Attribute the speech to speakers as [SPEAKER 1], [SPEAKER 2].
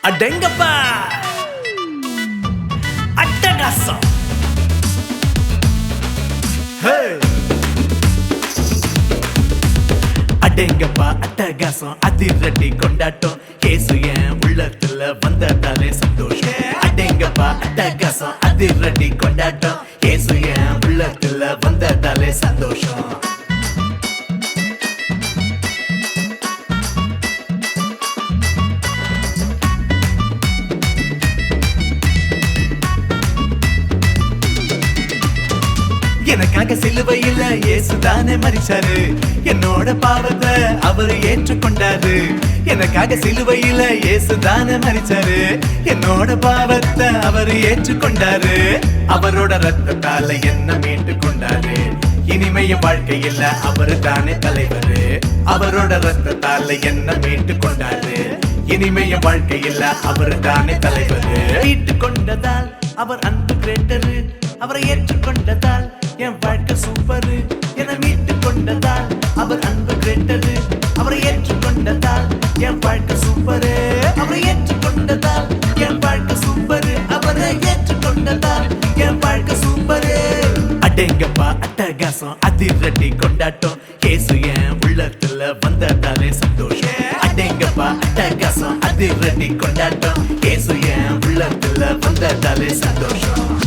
[SPEAKER 1] அடேங்கப்பா அட்டகாசம். அடேங்கப்பா அட்டகாசம் அதிரடி கொண்டாட்டம் கேசு என் உள்ளத்துல வந்ததாலே சந்தோஷம். அடேங்கப்பா அட்டகாசம் அதிரடி கொண்டாட்டம் கேசு என் உள்ளத்துல வந்ததாலே சந்தோஷம். எனக்காக சிலுவையில் இயேசுதானே மரிச்சாரு, என்னோட பாவத்தை அவர் ஏற்றுக்கொண்டாரு. எனக்காக சிலுவையில் இயேசுதானே மரிச்சாரு, என்னோட பாவத்தை அவர் ஏற்றுக்கொண்டாரு. அவரோட ரத்தத்தால என்ன மீட்டு கொண்டாரு. இனிமைய வாழ்க்கையில் அவரு தானே தலைவரு. அவரோட ரத்தத்தால என்ன மீட்டு கொண்டாரு. இனிமைய வாழ்க்கையில் அவரு தானே தலைவரு. மீட்டு கொண்டதால் அவர் அன்பு கிரேட்டரு. அவரை ஏற்றுக்கொண்டதால் என் வாழ்க்கை சூப்பரு. என மீட்டு கொண்டதால் அவர் அன்பு கிரேட்டரு. அவரை ஏற்றுக்கொண்டதால் என் வாழ்க்கை சூப்பரு. அவரை ஏற்றுக்கொண்டதால் என் வாழ்க்கை சூப்பரு. அவரை ஏற்றுக்கொண்டதால் என் வாழ்க்கை சூப்பரு. அடேங்கப்பா அட்டகாசம் அதிரடி கொண்டாட்டம் கேசு என் உள்ளத்துல வந்ததாலே சந்தோஷம். அடேங்கப்பா அட்டகாசம் அதிரடி கொண்டாட்டம் கேசு என் உள்ளத்துல வந்ததாலே சந்தோஷம்.